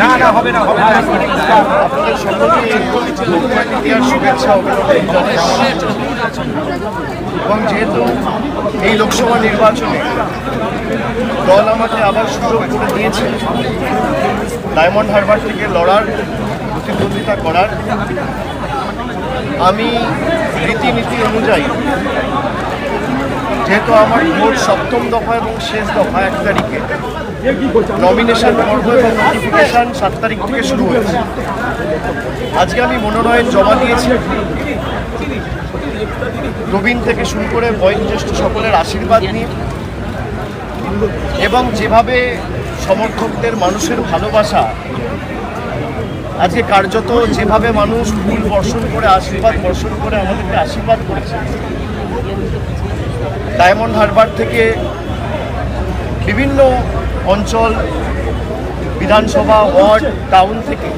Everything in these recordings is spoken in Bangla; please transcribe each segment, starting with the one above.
আপনাদের সকলকে ইতিহাস শুভেচ্ছা এবং যেহেতু এই লোকসভা নির্বাচনে দল আমাকে আবার সুযোগ করে দিয়েছে ডায়মন্ড হারবার থেকে লড়ার, প্রতিদ্বন্দ্বিতা করার, আমি রীতিনীতি অনুযায়ী যেহেতু আমার ভোট সপ্তম দফা এবং শেষ দফা 1 তারিখে, নমিনেশন পর্ব এবং নোটিফিকেশান 7 তারিখ থেকে শুরু হয়েছে। আজকে আমি মনোনয়ন জমা দিয়েছি। প্রবীণ থেকে শুরু করে বয়োজ্যেষ্ঠ সকলের আশীর্বাদ নিয়ে এবং যেভাবে সমর্থকদের মানুষের ভালোবাসা, আজকে কার্যত যেভাবে মানুষ ফুল বর্ষণ করে আশীর্বাদ বর্ষণ করে আমাদেরকে আশীর্বাদ করেছে, ডায়মন্ড হারবার থেকে বিভিন্ন অঞ্চল, বিধানসভা, ওয়ার্ড, টাউন থেকে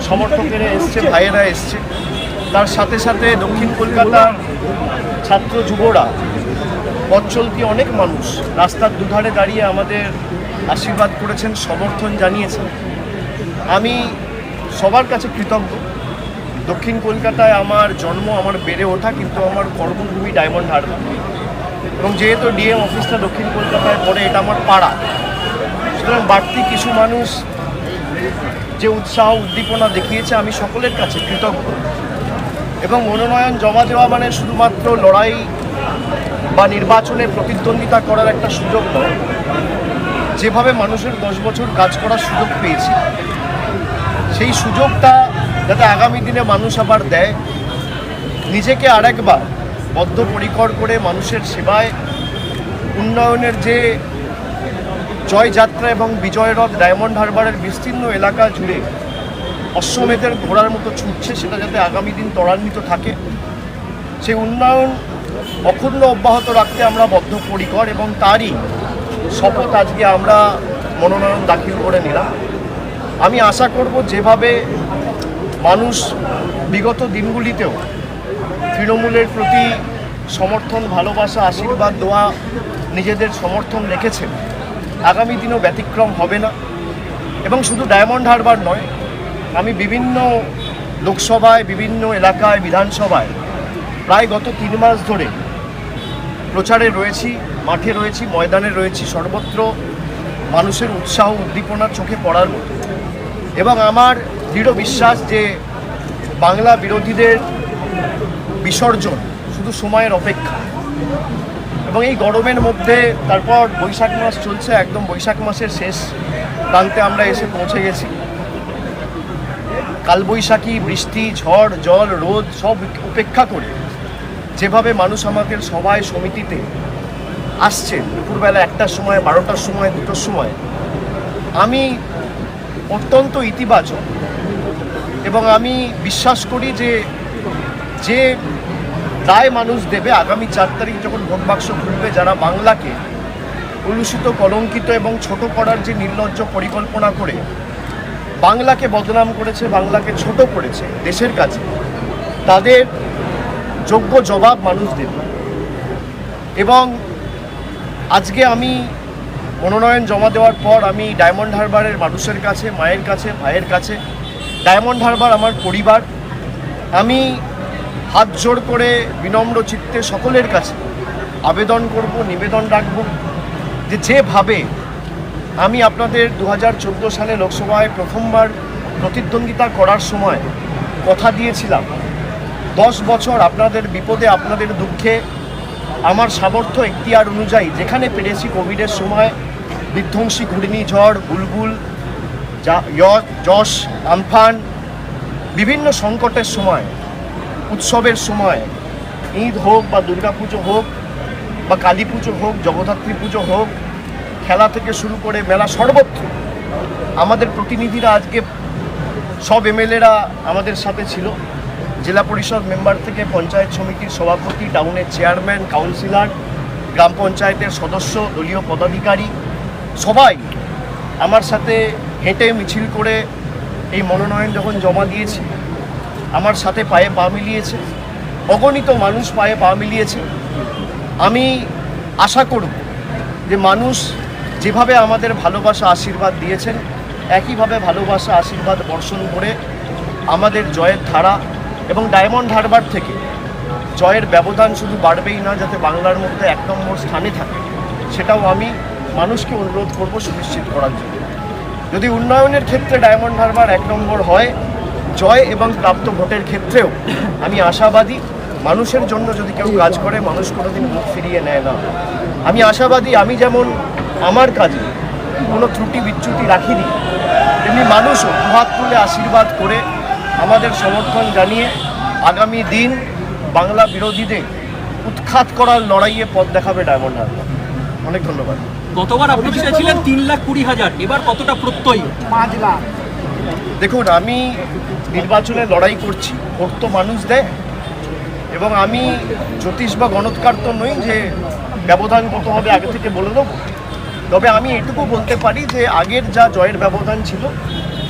সমর্থকেরা এসছে, ভাইয়েরা এসছে। তার সাথে সাথে দক্ষিণ কলকাতার ছাত্র যুবরা, পথ চলতি অনেক মানুষ রাস্তার দুধারে দাঁড়িয়ে আমাদের আশীর্বাদ করেছেন, সমর্থন জানিয়েছেন। আমি সবার কাছে কৃতজ্ঞ। দক্ষিণ কলকাতায় আমার জন্ম, আমার বেড়ে ওঠা, কিন্তু আমার কর্মভূমি ডায়মন্ড হারবার, এবং যেহেতু ডিএম অফিসটা দক্ষিণ কলকাতায় পড়ে, এটা আমার পাড়া। সুতরাং বাড়তি কিছু মানুষ যে উৎসাহ উদ্দীপনা দেখিয়েছে, আমি সকলের কাছে কৃতজ্ঞ। এবং মনোনয়ন জমা দেওয়া মানে শুধুমাত্র লড়াই বা নির্বাচনে প্রতিদ্বন্দ্বিতা করার একটা সুযোগ নয়। যেভাবে মানুষের 10 বছর কাজ করার সুযোগ পেয়েছি, সেই সুযোগটা যাতে আগামী দিনে মানুষ আবার দেয়, নিজেকে আরেকবার বদ্ধপরিকর করে মানুষের সেবায়, উন্নয়নের যে জয়যাত্রা এবং বিজয়রথ ডায়মন্ড হারবারের বিস্তীর্ণ এলাকা জুড়ে অশ্বমেধের ঘোড়ার মতো ছুটছে, সেটা যাতে আগামী দিন ত্বরান্বিত থাকে, সেই উন্নয়ন অক্ষুণ্ণ অব্যাহত রাখতে আমরা বদ্ধপরিকর, এবং তারই শপথ আজকে আমরা মনোনয়ন দাখিল করে নিলাম। আমি আশা করব যেভাবে মানুষ বিগত দিনগুলিতেও তৃণমূলের প্রতি সমর্থন, ভালোবাসা, আশীর্বাদ দেওয়া, নিজেদের সমর্থন রেখেছেন, আগামী দিনও ব্যতিক্রম হবে না। এবং শুধু ডায়মন্ড হারবার নয়, আমি বিভিন্ন লোকসভায়, বিভিন্ন এলাকায়, বিধানসভায় প্রায় গত 3 মাস ধরে প্রচারে রয়েছি, মাঠে রয়েছি, ময়দানে রয়েছি, সর্বত্র মানুষের উৎসাহ উদ্দীপনার চোখে পড়ার মতো। এবং আমার দৃঢ় বিশ্বাস যে বাংলা বিরোধীদের বিসর্জন শুধু সময়ের অপেক্ষা। এবং এই গরমের মধ্যে তারপর বৈশাখ মাস চলছে, একদম বৈশাখ মাসের শেষ প্রান্তে আমরা এসে পৌঁছে গেছি। কালবৈশাখী, বৃষ্টি, ঝড়, জল, রোদ সব উপেক্ষা করে যেভাবে মানুষ আমাদের সভায়, সমিতিতে আসছে, দুপুরবেলা 1টার সময়, 12টার সময়, 2টোর সময়, আমি অত্যন্ত ইতিবাচক। এবং আমি বিশ্বাস করি যে যে রায় মানুষ দেবে আগামী 4 তারিখ যখন ভোট বাক্স খুলবে, যারা বাংলাকে কলুষিত, কলঙ্কিত এবং ছোট করার যে নির্লজ্জ পরিকল্পনা করে বাংলাকে বদনাম করেছে, বাংলাকে ছোট করেছে দেশের কাছে, তাদের যোগ্য জবাব মানুষ দেবে। এবং আজকে আমি মনোনয়ন জমা দেওয়ার পর আমি ডায়মন্ড হারবারের মানুষের কাছে, মায়ের কাছে, ভাইয়ের কাছে, ডায়মন্ড হারবার আমার পরিবার, আমি হাত জোড় করে বিনম্র চিত্তে সকলের কাছে আবেদন করব, নিবেদন রাখব যে যেভাবে আমি আপনাদের 2014 সালে লোকসভায় প্রথমবার প্রতিদ্বন্দ্বিতা করার সময় কথা দিয়েছিলাম, 10 বছর আপনাদের বিপদে, আপনাদের দুঃখে আমার সামর্থ্য এখতিয়ার অনুযায়ী যেখানে পেরেছি, কোভিডের সময়, বিধ্বংসী ঘূর্ণিঝড়, বুলবুল, যশ, আমফান, বিভিন্ন সংকটের সময়, উৎসবের সময়, ঈদ হোক বা দুর্গাপুজো হোক বা কালী পুজো হোক, জগদ্ধাত্রী পুজো হোক, খেলা থেকে শুরু করে মেলা, সর্বত্র আমাদের প্রতিনিধিরা, আজকে সব এমএলএরা আমাদের সাথে ছিল, জেলা পরিষদ মেম্বার থেকে পঞ্চায়েত সমিতির সভাপতি, টাউনের চেয়ারম্যান, কাউন্সিলর, গ্রাম পঞ্চায়েতের সদস্য, দলীয় পদাধিকারী, সবাই আমার সাথে হেঁটে মিছিল করে এই মনোনয়ন যখন জমা দিয়েছি, আমার সাথে পায়ে পা মিলিয়েছে, অগণিত মানুষ পায়ে পা মিলিয়েছে। আমি আশা করব যে মানুষ যেভাবে আমাদের ভালোবাসা, আশীর্বাদ দিয়েছেন, একইভাবে ভালোবাসা আশীর্বাদ বর্ষণ করে আমাদের জয়ের ধারা এবং ডায়মন্ড হারবার থেকে জয়ের ব্যবধান শুধু বাড়বেই না, যাতে বাংলার মধ্যে 1 নম্বর স্থানে থাকে সেটাও আমি মানুষকে অনুরোধ করব সুনিশ্চিত করার জন্য। যদি উন্নয়নের ক্ষেত্রে ডায়মন্ড হারবার 1 নম্বর হয়, জয় এবং প্রাপ্ত ভোটের ক্ষেত্রেও আমি আশাবাদী মানুষের জন্য যদি কেউ কাজ করে মানুষ কোনোদিন মুখ ফিরিয়ে নেয় না। আমি আশাবাদী আমি যেমন আমার কাজে কোনো ত্রুটি বিচ্যুতি রাখিনি, তেমনি মানুষও দুহাত তুলে আশীর্বাদ করে আমাদের সমর্থন জানিয়ে আগামী দিন বাংলা বিরোধীদের উৎখাত করার লড়াইয়ে পথ দেখাবে ডায়মন্ড হারবার। অনেক ধন্যবাদ। গতবার আপনি ছিলেন 3,20,000, এবার কতটা প্রত্যয়ী? 5 লাখ। দেখুন, আমি নির্বাচনে লড়াই করছি, ভোট তো মানুষ দেয়, এবং আমি জ্যোতিষ বা গণৎকার তো নই যে ব্যবধান কত হবে আগে থেকে বলে দেবো। তবে আমি এটুকু বলতে পারি যে আগের যা জয়ের ব্যবধান ছিল,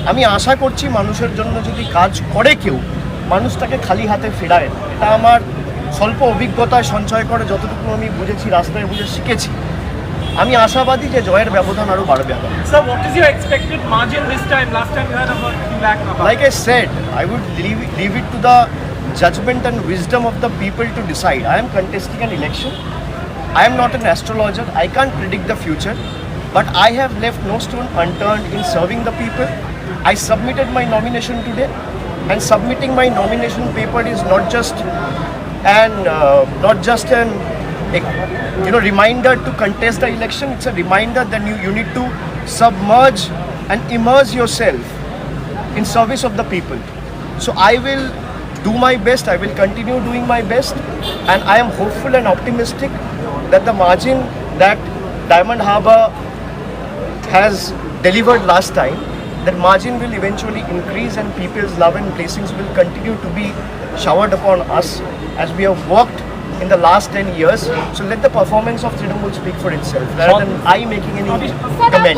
আমি আশা করছি মানুষের জন্য যদি কাজ করে কেউ, মানুষ তাকে খালি হাতে ফেরায় না। এটা আমার স্বল্প অভিজ্ঞতায় সঞ্চয় করে যতটুকু আমি বুঝেছি, রাস্তায় বুঝে শিখেছি। আমি আশাবাদী যে জয়ের ব্যবধান আরও বাড়বে। Sir, what is your expected margin this time? Last time you had about 2 lakh. Like I said, I would leave it to the judgment and wisdom of the people to decide. I am contesting an election. I am not an astrologer. I can't predict the future. But I have left no stone unturned in serving the people. I submitted my nomination today. And submitting my nomination paper is not just an reminder to contest the election. It's a reminder that you need to submerge and immerse yourself in service of the people. So I will do my best. I will continue doing my best, and I am hopeful and optimistic that the margin that Diamond Harbour has delivered last time, that margin will eventually increase and people's love and blessings will continue to be showered upon us as we have worked in the last 10 years. So let the performance of Trinamool speak for itself rather than I making any comment.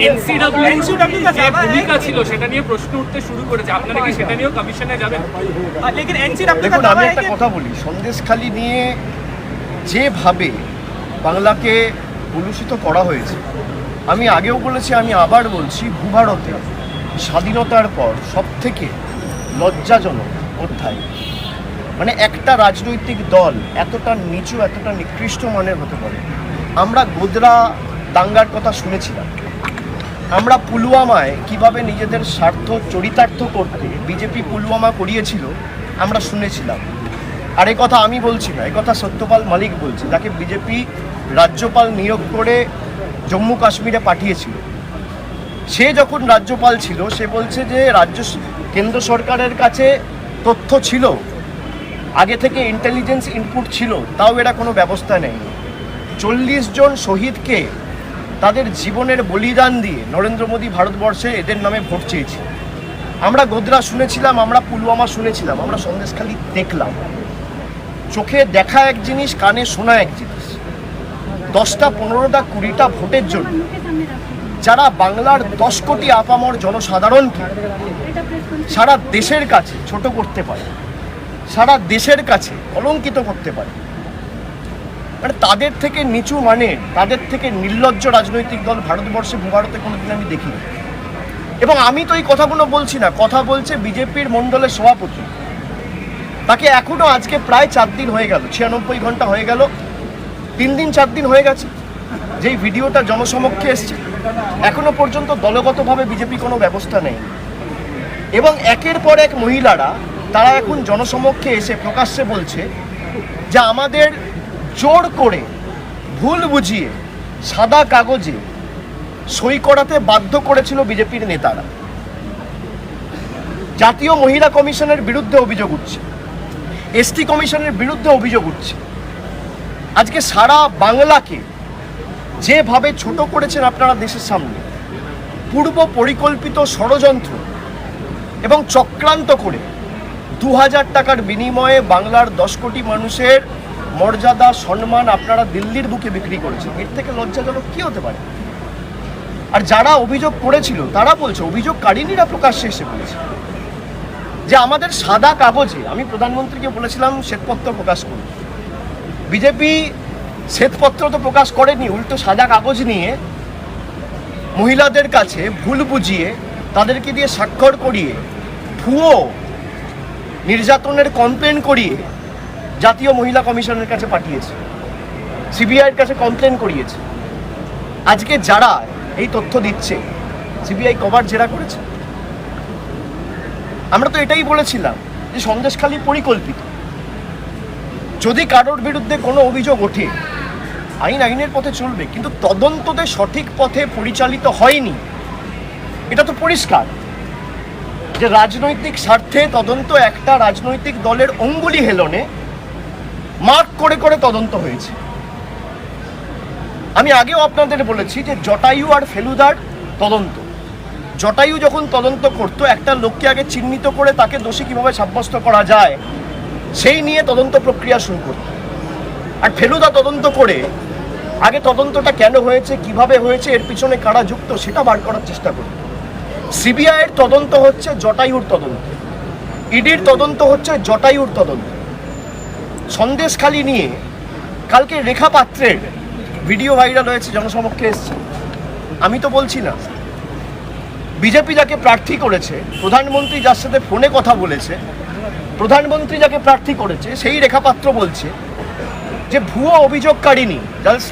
NCW का जो भूमिका ছিল সেটা নিয়ে প্রশ্ন উঠতে শুরু করেছে, আপনারা কি সেটা নিয়েও কমিশনে যাবেন? लेकिन NCW দেখুন, আমি একটা কথা বলি, সন্দেশখালি নিয়ে যেভাবে বাংলাকে কলুষিত করা হয়েছে, আমি আগেও বলেছি, আমি আবার বলছি, ভূভারতে স্বাধীনতার পর সবথেকে লজ্জাজনক অধ্যায়। মানে একটা রাজনৈতিক দল এতটা নিচু, এতটা নিকৃষ্ট মানের হতে পারে। আমরা গোদরা দাঙ্গার কথা শুনেছিলাম, আমরা পুলওয়ামায় কিভাবে নিজেদের স্বার্থ চরিতার্থ করতে বিজেপি পুলওয়ামা করিয়েছিল আমরা শুনেছিলাম। আর এই কথা আমি বলছি না, এই কথা সত্যপাল মালিক বলছে, যাকে বিজেপি রাজ্যপাল নিয়োগ করে জম্মু কাশ্মীরে পাঠিয়েছিল। সে যখন রাজ্যপাল ছিল, সে বলছে যে কেন্দ্র সরকারের কাছে তথ্য ছিল, আগে থেকে ইন্টেলিজেন্স ইনপুট ছিল, তাও এরা কোনো ব্যবস্থা নেই। 40 জন শহীদকে তাদের জীবনের বলিদান দিয়ে নরেন্দ্র মোদী ভারতবর্ষে এদের নামে ভোট চেয়েছে। আমরা গোদরা শুনেছিলাম, আমরা পুলওয়ামা শুনেছিলাম, আমরা সন্দেশখালি দেখলাম। চোখে দেখা এক জিনিস, কানে শোনা এক জিনিস। 10টা 15টা 20টা ভোটের জন্য যারা বাংলার 10 কোটি আপামর জনসাধারণকে সারা দেশের কাছে ছোট করতে পারে, সারা দেশের কাছে কলঙ্কিত করতে পারে, মানে তাদের থেকে নিচু মানের, তাদের থেকে নির্লজ্জ রাজনৈতিক দল ভারতবর্ষে ভূভারতে কোনোদিন আমি দেখিনি। এবং আমি তো এই কথাগুলো বলছি না, কথা বলছে বিজেপির মণ্ডলের সভাপতি। তাকে এখনও আজকে প্রায় 4 দিন হয়ে গেল, 96 ঘন্টা হয়ে গেল, 3 দিন 4 দিন হয়ে গেছে যেই ভিডিওটা জনসমক্ষে এসছে, এখনো পর্যন্ত দলগতভাবে বিজেপি কোনো ব্যবস্থা নেই। এবং একের পর এক মহিলারা তারা এখন জনসমক্ষে এসে প্রকাশ্যে বলছে যে আমাদের জোর করে ভুল বুঝিয়ে সাদা কাগজে সই করাতে বাধ্য করেছিল বিজেপির নেতারা। জাতীয় মহিলা কমিশনের বিরুদ্ধে অভিযোগ উঠছে, এসটি কমিশনের বিরুদ্ধে অভিযোগ উঠছে। আজকে সারা বাংলাকে যেভাবে ছোট করেছেন আপনারা দেশের সামনে, পূর্ব পরিকল্পিত ষড়যন্ত্র এবং চক্রান্ত করে 2000 টাকার বিনিময়ে বাংলার 10 কোটি মানুষের মর্যাদা সম্মান আপনারা দিল্লির বুকে বিক্রি করেছেন। এর থেকে লজ্জাজনক কী হতে পারে? আর যারা অভিযোগ করেছিল তারা বলছে, অভিযোগকারিনীরা প্রকাশ্যে এসে বলছে যে আমাদের সাদা কাগজে, আমি প্রধানমন্ত্রীকে বলেছিলাম শ্বেতপত্র প্রকাশ করুন। বিজেপি শ্বেতপত্র তো প্রকাশ করেনি, উল্টো সাদা কাগজ নিয়ে মহিলাদের কাছে ভুল বুঝিয়ে তাদেরকে দিয়ে স্বাক্ষর করিয়ে ভুয়ো নির্যাতনের কমপ্লেন করিয়ে জাতীয় মহিলা কমিশনের কাছে পাঠিয়েছে, সিবিআইয়ের কাছে কমপ্লেন করিয়েছে। আজকে যারা এই তথ্য দিচ্ছে, সিবিআই কবার জেরা করেছে? আমরা তো এটাই বলেছিলাম যে সন্দেশখালী পরিকল্পিত। যদি কারোর বিরুদ্ধে কোনো অভিযোগ ওঠে, আইনের পথে চলবে, কিন্তু তদন্ততে সঠিক পথে পরিচালিত হয়নি, এটা তো পরিষ্কার যে রাজনৈতিক স্বার্থে তদন্ত একটা রাজনৈতিক দলের অঙ্গুলি হেলনে মার্ক করে করে তদন্ত হয়েছে। আমি আগেও আপনাদের বলেছি যে জটায়ু আর ফেলুদার তদন্ত, জটায়ু যখন তদন্ত করতো একটা লোককে আগে চিহ্নিত করে তাকে দোষী কিভাবে সাব্যস্ত করা যায় সেই নিয়ে তদন্ত প্রক্রিয়া শুরু করত, আর ফেলুদা তদন্ত করে আগে তদন্তটা কেন হয়েছে, কিভাবে হয়েছে, এর পিছনে কারা যুক্ত সেটা বার করার চেষ্টা করত। সিবিআইয়ের তদন্ত হচ্ছে জটায়ুর তদন্ত, ইডির তদন্ত হচ্ছে জটায়ুর তদন্ত। সন্দেশখালী নিয়ে কালকে রেখা পাত্রের ভিডিও ভাইরাল হয়েছে, জনসমক্ষে এসছে। আমি তো বলছি না, বিজেপি যাকে প্রার্থী করেছে, প্রধানমন্ত্রী যার সাথে ফোনে কথা বলেছে, প্রধানমন্ত্রী যাকে প্রার্থী করেছে সেই রেখা পাত্র বলছে যে ভুয়ো অভিযোগকারিনী যাদের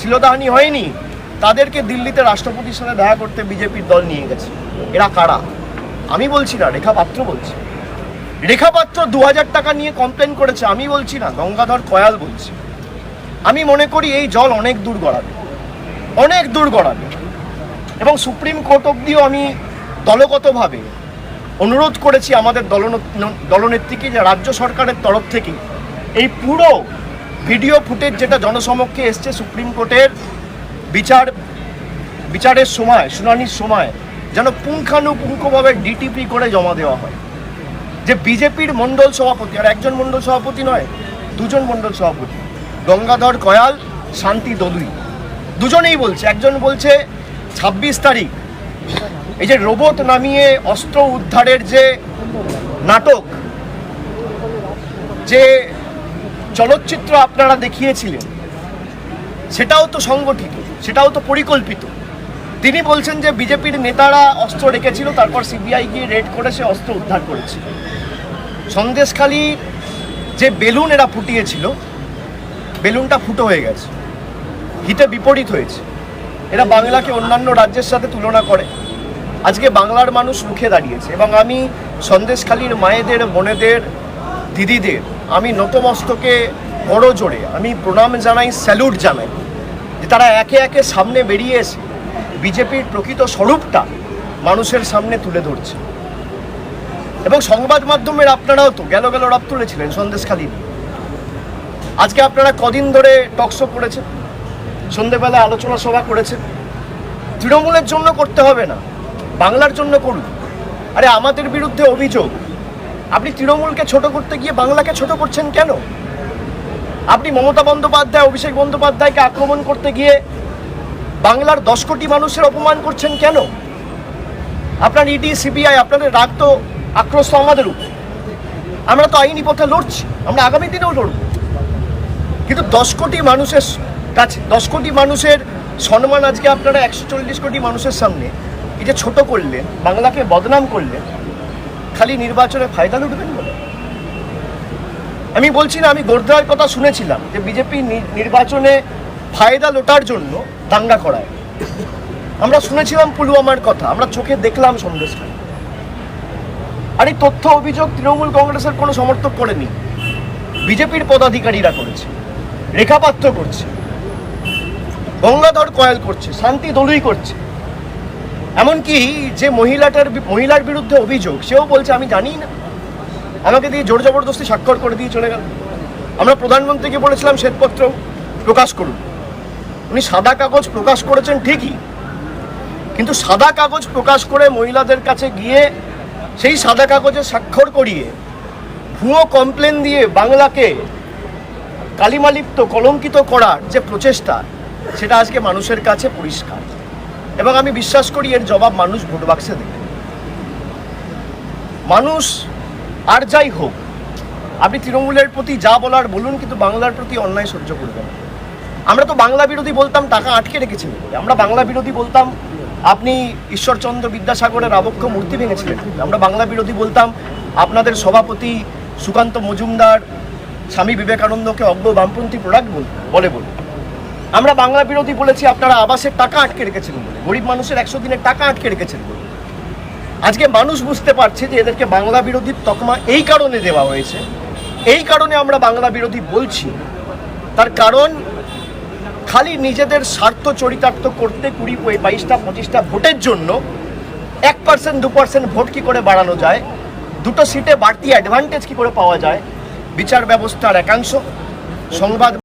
শ্লীলতাহানি হয়নি তাদেরকে দিল্লিতে রাষ্ট্রপতির সাথে দেখা করতে বিজেপির দল নিয়ে গেছে। এরা কারা? আমি বলছি না, রেখা পাত্র বলছে। রেখা পাত্র 2000 টাকা নিয়ে কমপ্লেন করেছে, আমি বলছি না, গঙ্গাধর কয়াল বলছে। আমি মনে করি এই জল অনেক দূর গড়াবে, অনেক দূর গড়াবে, এবং সুপ্রিম কোর্ট অবধিও আমি দলগতভাবে অনুরোধ করেছি আমাদের দলনেত্রীকে যে রাজ্য সরকারের তরফ থেকে এই পুরো ভিডিও ফুটেজ যেটা জনসমক্ষে এসছে সুপ্রিম কোর্টের বিচারের সময়, শুনানির সময়, যেন পুঙ্খানুপুঙ্খভাবে ডিটিপি করে জমা দেওয়া হয়। যে বিজেপির মণ্ডল সভাপতি, আর একজন মণ্ডল সভাপতি নয়, দুজন মণ্ডল সভাপতি, গঙ্গাধর কয়াল, শান্তি দলুই, দুজনেই বলছে। একজন বলছে 26 তারিখ এই যে রোবট নামিয়ে অস্ত্র উদ্ধারের যে নাটক, যে চলচ্চিত্র আপনারা দেখিয়েছিলেন, সেটাও তো সংগঠিত, সেটাও তো পরিকল্পিত। তিনি বলছেন যে বিজেপির নেতারা অস্ত্র রেখেছিল, তারপর সিবিআই গিয়ে রেড করে সে অস্ত্র উদ্ধার করেছিল। সন্দেশখালী যে বেলুন এরা ফুটিয়েছিল, বেলুনটা ফুটো হয়ে গেছে, হিতে বিপরীত হয়েছে। এরা বাংলাকে অন্যান্য রাজ্যের সাথে তুলনা করে। আজকে বাংলার মানুষ রুখে দাঁড়িয়েছে, এবং আমি সন্দেশখালীর মায়েদের, বোনেদের, দিদিদের আমি নতমস্তকে বড় জোরে আমি প্রণাম জানাই, স্যালুট জানাই যে তারা একে একে সামনে বেরিয়ে এসে বিজেপির প্রকৃত স্বরূপটা মানুষের সামনে তুলে ধরছে। এবং সংবাদ মাধ্যমের আপনারাও তো গেল রব তুলেছিলেন সন্দেশখালী নিয়ে। আজকে আপনারা কদিন ধরে টকশো করেছেন, সন্ধ্যেবেলা আলোচনা সভা করেছেন। তৃণমূলের জন্য করতে হবে না, বাংলার জন্য করুন। আরে আমাদের বিরুদ্ধে অভিযোগ, আপনি তৃণমূলকে ছোট করতে গিয়ে বাংলাকে ছোট করছেন কেন? আপনি মমতা বন্দ্যোপাধ্যায়, অভিষেক বন্দ্যোপাধ্যায়কে আক্রমণ করতে গিয়ে বাংলার 10 কোটি মানুষের অপমান করছেন কেন? আপনার ইডি, সিবিআই, আপনাদের রাগ তো, আক্রোশ তো আমাদের উপর। আমরা তো আইনি পথে লড়ছি, আমরা আগামী দিনেও লড়ব, কিন্তু 10 কোটি মানুষের কাছে, 10 কোটি মানুষের সম্মান আজকে আপনারা 140 কোটি মানুষের সামনে এই যে ছোট করলেন, বাংলাকে বদনাম করলেন, খালি নির্বাচনে ফায়দা লুটবেন বলে। আমি বলছি না, আমি গোর্ধার কথা শুনেছিলাম যে বিজেপি নির্বাচনে ফায়দা লোটার জন্য দাঙ্গা করায়। আমরা শুনেছিলাম পুলওয়ামার কথা, আমরা চোখে দেখলাম সন্দেশখালী। আর এই তথ্য অভিযোগ তৃণমূল কংগ্রেসের কোনো সমর্থক করেনি, বিজেপির পদাধিকারীরা করেছে, রেখা পাত্র করছে, গঙ্গাধর কয়াল করছে, শান্তি দলুই করছে। এমনকি যে মহিলার বিরুদ্ধে অভিযোগ, সেও বলছে আমি জানি না, আমাকে দিয়ে জোর জবরদস্তি স্বাক্ষর করে দিয়ে চলে গেল। আমরা প্রধানমন্ত্রীকে বলেছিলাম শ্বেতপত্র প্রকাশ করুন, উনি সাদা কাগজ প্রকাশ করেছেন ঠিকই, কিন্তু সাদা কাগজ প্রকাশ করে মহিলাদের কাছে গিয়ে সেই সাদা কাগজে স্বাক্ষর করিয়ে ভুয়ো কমপ্লেন দিয়ে বাংলাকে কালিমালিপ্ত, কলঙ্কিত করার যে প্রচেষ্টা, সেটা আজকে মানুষের কাছে পরিষ্কার। এবং আমি বিশ্বাস করি এর জবাব মানুষ ভোট বাক্সে দেবে। মানুষ আর যাই হোক, আপনি তৃণমূলের প্রতি যা বলার বলুন, কিন্তু বাংলার প্রতি অন্যায় সহ্য করবেন না। আমরা তো বাংলা বিরোধী বলতাম টাকা আটকে রেখেছিলেন বলে, আমরা বাংলা বিরোধী বলতাম আপনি ঈশ্বরচন্দ্র বিদ্যাসাগরের আবক্ষ মূর্তি ভেঙেছিলেন, আমরা বাংলা বিরোধী বলতাম আপনাদের সভাপতি সুকান্ত মজুমদার স্বামী বিবেকানন্দকে অজ্ঞ বামপন্থী প্রোডাক্ট বলে। আমরা বাংলা বিরোধী বলেছি আপনারা আবাসের টাকা আটকে রেখেছেন বলে, গরিব মানুষের 100 দিনের টাকা আটকে রেখেছেন বলে। আজকে মানুষ বুঝতে পারছে যে এদেরকে বাংলা বিরোধীর তকমা এই কারণে দেওয়া হয়েছে, এই কারণে আমরা বাংলা বিরোধী বলছি। তার কারণ খালি নিজেদের স্বার্থ চরিতার্থ করতে 20-22টা 25টা ভোটের জন্য 1% 2% ভোট কি করে বাড়ানো যায়, 2টো সিটে বাড়তি অ্যাডভান্টেজ কি করে পাওয়া যায়, বিচার ব্যবস্থার একাংশ, সংবাদ